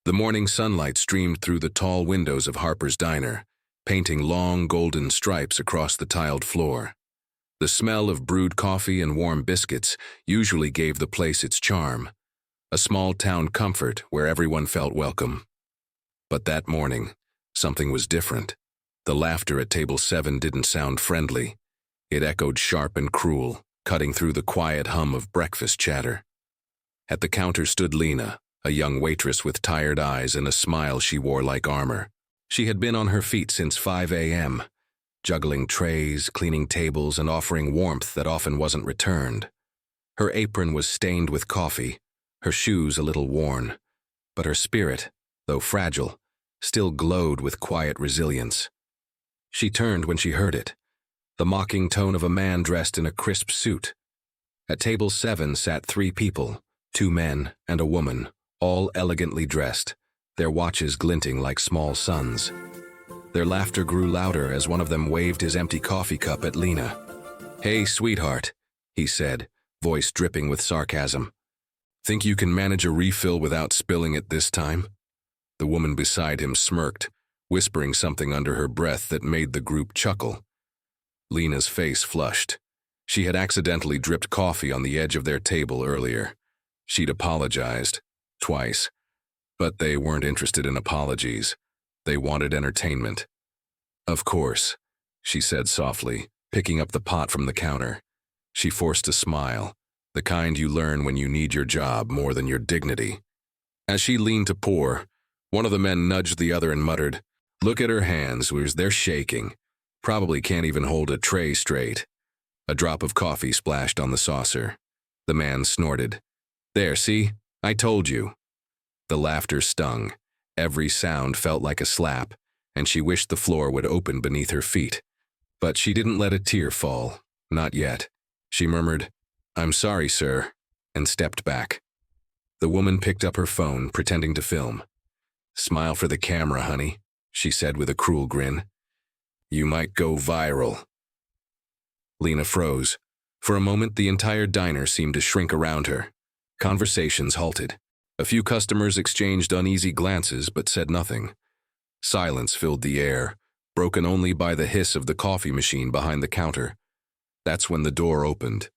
The morning sunlight streamed through the tall windows of Harper's Diner, painting long golden stripes across the tiled floor. The smell of brewed coffee and warm biscuits usually gave the place its charm, a small-town comfort where everyone felt welcome. But that morning, something was different. The laughter at table 7 didn't sound friendly. It echoed sharp and cruel, cutting through the quiet hum of breakfast chatter. At the counter stood Lena, a young waitress with tired eyes and a smile she wore like armor. She had been on her feet since 5 a.m., juggling trays, cleaning tables, and offering warmth that often wasn't returned. Her apron was stained with coffee, her shoes a little worn, but her spirit, though fragile, still glowed with quiet resilience. She turned when she heard it, the mocking tone of a man dressed in a crisp suit. At table 7 sat 3 people, 2 men and a woman, all elegantly dressed, their watches glinting like small suns. Their laughter grew louder as one of them waved his empty coffee cup at Lena. "Hey, sweetheart," he said, voice dripping with sarcasm. "Think you can manage a refill without spilling it this time?" The woman beside him smirked, whispering something under her breath that made the group chuckle. Lena's face flushed. She had accidentally dripped coffee on the edge of their table earlier. She'd apologized, twice, but they weren't interested in apologies. They wanted entertainment. "Of course," she said softly, picking up the pot from the counter. She forced a smile, the kind you learn when you need your job more than your dignity. As she leaned to pour, one of the men nudged the other and muttered, "Look at her hands, they're shaking. Probably can't even hold a tray straight." A drop of coffee splashed on the saucer. The man snorted. "There, see? I told you." The laughter stung. Every sound felt like a slap, and she wished the floor would open beneath her feet. But she didn't let a tear fall. Not yet. She murmured, "I'm sorry, sir," and stepped back. The woman picked up her phone, pretending to film. "Smile for the camera, honey," she said with a cruel grin. "You might go viral." Lena froze. For a moment, the entire diner seemed to shrink around her. Conversations halted. A few customers exchanged uneasy glances but said nothing. Silence filled the air, broken only by the hiss of the coffee machine behind the counter. That's when the door opened.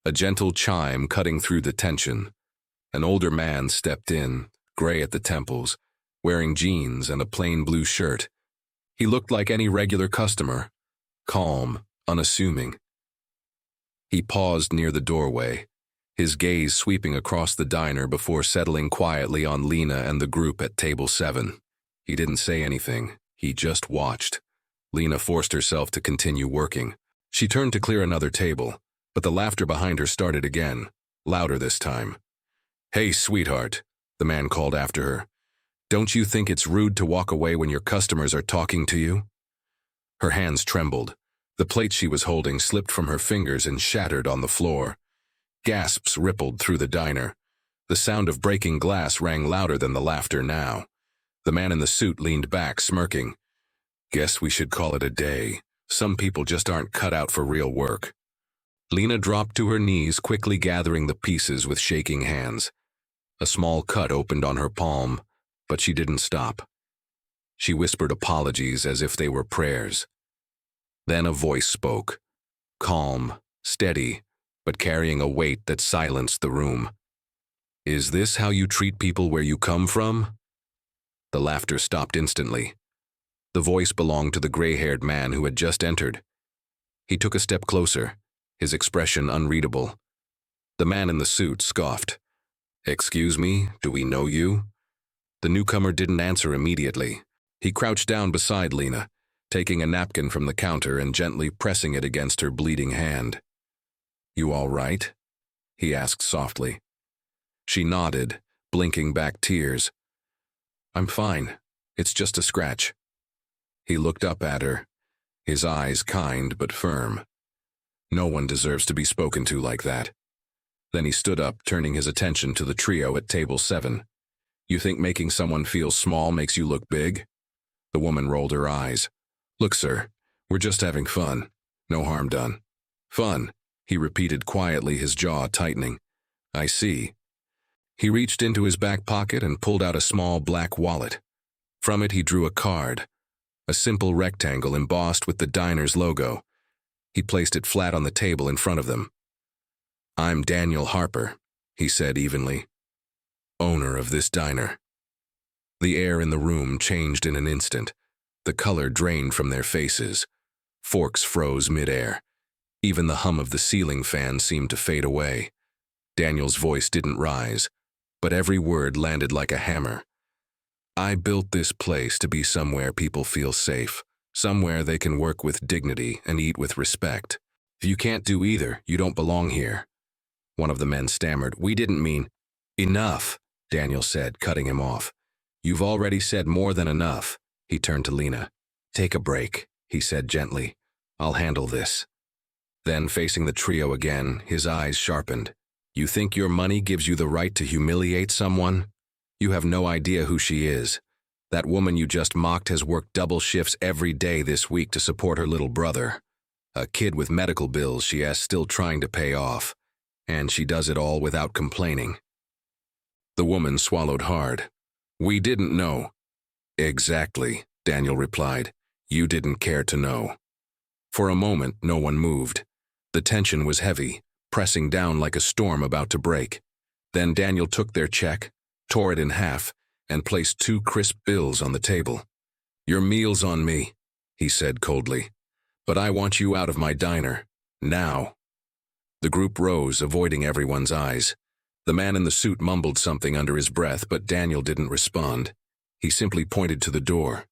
A gentle chime cutting through the tension. An older man stepped in, gray at the temples, wearing jeans and a plain blue shirt. He looked like any regular customer, calm, unassuming. He paused near the doorway, his gaze sweeping across the diner before settling quietly on Lena and the group at table 7. He didn't say anything, he just watched. Lena forced herself to continue working. She turned to clear another table, but the laughter behind her started again, louder this time. "Hey, sweetheart," the man called after her. "Don't you think it's rude to walk away when your customers are talking to you?" Her hands trembled. The plate she was holding slipped from her fingers and shattered on the floor. Gasps rippled through the diner. The sound of breaking glass rang louder than the laughter now. The man in the suit leaned back, smirking. "Guess we should call it a day. Some people just aren't cut out for real work." Lena dropped to her knees, quickly gathering the pieces with shaking hands. A small cut opened on her palm, but she didn't stop. She whispered apologies as if they were prayers. Then a voice spoke, calm, steady, but carrying a weight that silenced the room. "Is this how you treat people where you come from?" The laughter stopped instantly. The voice belonged to the gray-haired man who had just entered. He took a step closer, his expression unreadable. The man in the suit scoffed. "Excuse me, do we know you?" The newcomer didn't answer immediately. He crouched down beside Lena, taking a napkin from the counter and gently pressing it against her bleeding hand. "You all right?" he asked softly. She nodded, blinking back tears. "I'm fine. It's just a scratch." He looked up at her, his eyes kind but firm. No one deserves to be spoken to like that. Then he stood up, turning his attention to the trio at table 7. "You think making someone feel small makes you look big?" The woman rolled her eyes. "Look, sir, we're just having fun. No harm done." "Fun," he repeated quietly, his jaw tightening. "I see." He reached into his back pocket and pulled out a small black wallet. From it he drew a card, a simple rectangle embossed with the diner's logo. He placed it flat on the table in front of them. "I'm Daniel Harper," he said evenly, "owner of this diner." The air in the room changed in an instant. The color drained from their faces. Forks froze mid-air. Even the hum of the ceiling fan seemed to fade away. Daniel's voice didn't rise, but every word landed like a hammer. "I built this place to be somewhere people feel safe, somewhere they can work with dignity and eat with respect. If you can't do either, you don't belong here." One of the men stammered, "We didn't mean—" "Enough," Daniel said, cutting him off. "You've already said more than enough." He turned to Lena. "Take a break," he said gently. "I'll handle this." Then, facing the trio again, his eyes sharpened. "You think your money gives you the right to humiliate someone? You have no idea who she is. That woman you just mocked has worked double shifts every day this week to support her little brother. A kid with medical bills she is still trying to pay off. And she does it all without complaining." The woman swallowed hard. "We didn't know." "Exactly," Daniel replied. "You didn't care to know." For a moment, no one moved. The tension was heavy, pressing down like a storm about to break. Then Daniel took their check, tore it in half, and placed 2 crisp bills on the table. "Your meal's on me," he said coldly. "But I want you out of my diner. Now." The group rose, avoiding everyone's eyes. The man in the suit mumbled something under his breath, but Daniel didn't respond. He simply pointed to the door.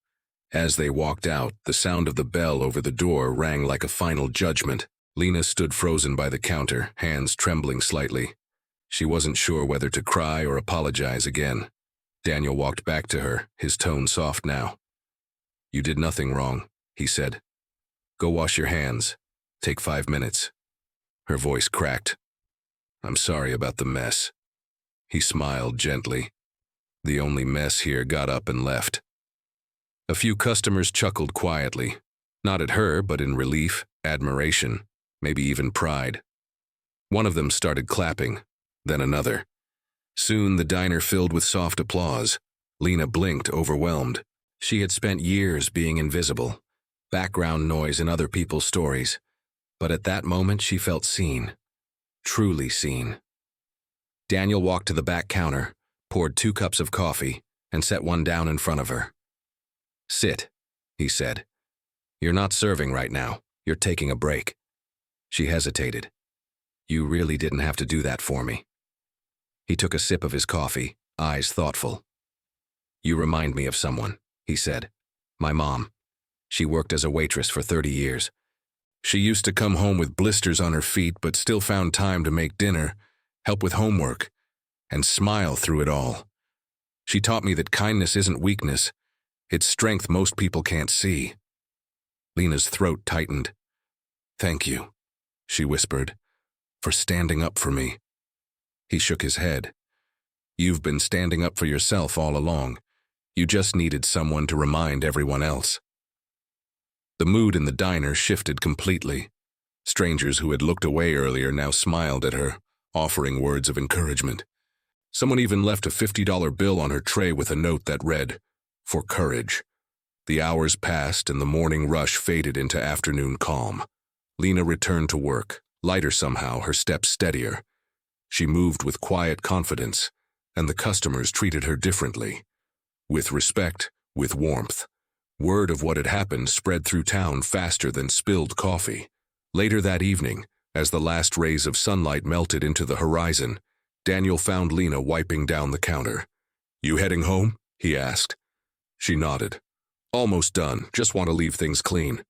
As they walked out, the sound of the bell over the door rang like a final judgment. Lena stood frozen by the counter, hands trembling slightly. She wasn't sure whether to cry or apologize again. Daniel walked back to her, his tone soft now. "You did nothing wrong," he said. "Go wash your hands. Take 5 minutes." Her voice cracked. "I'm sorry about the mess." He smiled gently. The only mess here got up and left. A few customers chuckled quietly, not at her, but in relief, admiration, maybe even pride. One of them started clapping, then another. Soon the diner filled with soft applause. Lena blinked, overwhelmed. She had spent years being invisible, background noise in other people's stories. But at that moment she felt seen, truly seen. Daniel walked to the back counter, poured 2 cups of coffee, and set one down in front of her. "Sit," he said. "You're not serving right now. You're taking a break." She hesitated. "You really didn't have to do that for me." He took a sip of his coffee, eyes thoughtful. "You remind me of someone," he said. "My mom. She worked as a waitress for 30 years. She used to come home with blisters on her feet, but still found time to make dinner, help with homework, and smile through it all. She taught me that kindness isn't weakness. It's strength most people can't see." Lena's throat tightened. "Thank you," she whispered, "for standing up for me." He shook his head. "You've been standing up for yourself all along. You just needed someone to remind everyone else." The mood in the diner shifted completely. Strangers who had looked away earlier now smiled at her, offering words of encouragement. Someone even left a $50 bill on her tray with a note that read, "For courage." The hours passed and the morning rush faded into afternoon calm. Lena returned to work, lighter somehow, her steps steadier. She moved with quiet confidence, and the customers treated her differently. With respect, with warmth. Word of what had happened spread through town faster than spilled coffee. Later that evening, as the last rays of sunlight melted into the horizon, Daniel found Lena wiping down the counter. "You heading home?" he asked. She nodded. "Almost done, just want to leave things clean."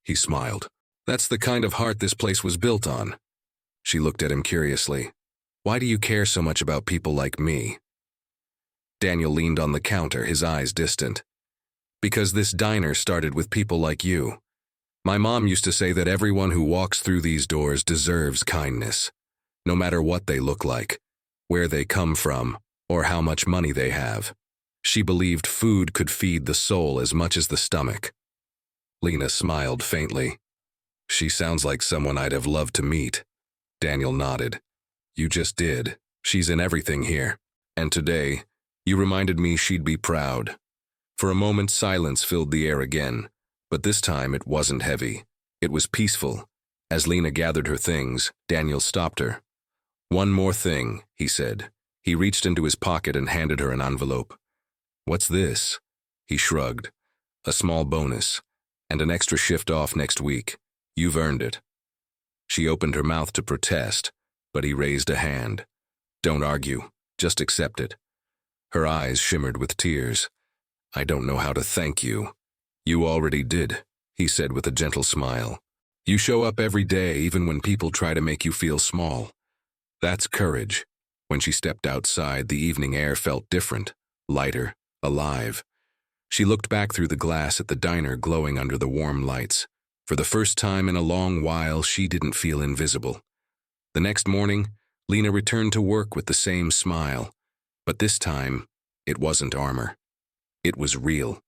He smiled. "That's the kind of heart this place was built on." She looked at him curiously. "Why do you care so much about people like me?" Daniel leaned on the counter, his eyes distant. "Because this diner started with people like you. My mom used to say that everyone who walks through these doors deserves kindness, no matter what they look like, where they come from, or how much money they have. She believed food could feed the soul as much as the stomach." Lena smiled faintly. "She sounds like someone I'd have loved to meet." Daniel nodded. "You just did. She's in everything here. And today, you reminded me she'd be proud. For a moment, silence filled the air again, but this time it wasn't heavy. It was peaceful. As Lena gathered her things, Daniel stopped her. "One more thing," he said. He reached into his pocket and handed her an envelope. "What's this?" He shrugged. "A small bonus, and an extra shift off next week. You've earned it." She opened her mouth to protest, but he raised a hand. "Don't argue, just accept it." Her eyes shimmered with tears. "I don't know how to thank you." "You already did," he said with a gentle smile. "You show up every day even when people try to make you feel small. That's courage." When she stepped outside, the evening air felt different, lighter, alive. She looked back through the glass at the diner glowing under the warm lights. For the first time in a long while, she didn't feel invisible. The next morning, Lena returned to work with the same smile. But this time, it wasn't armor. It was real.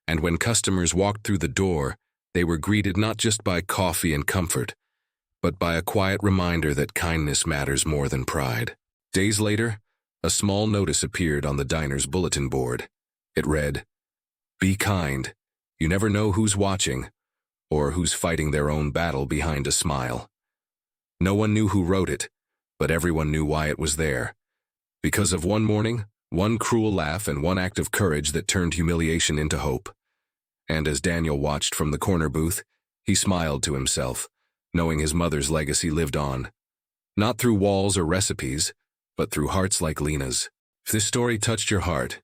And when customers walked through the door, they were greeted not just by coffee and comfort, but by a quiet reminder that kindness matters more than pride. Days later, a small notice appeared on the diner's bulletin board. It read, "Be kind. You never know who's watching, or who's fighting their own battle behind a smile." No one knew who wrote it, but everyone knew why it was there. Because of one morning, one cruel laugh, and one act of courage that turned humiliation into hope. And as Daniel watched from the corner booth, he smiled to himself, knowing his mother's legacy lived on. Not through walls or recipes, but through hearts like Lena's. If this story touched your heart,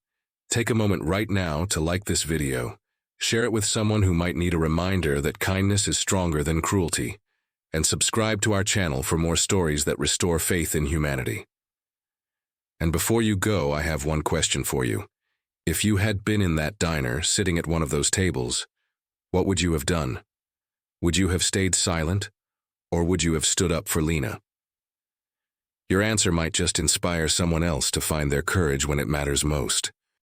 take a moment right now to like this video. Share it with someone who might need a reminder that kindness is stronger than cruelty. And subscribe to our channel for more stories that restore faith in humanity. And before you go, I have one question for you. If you had been in that diner, sitting at one of those tables, what would you have done? Would you have stayed silent, or would you have stood up for Lena? Your answer might just inspire someone else to find their courage when it matters most.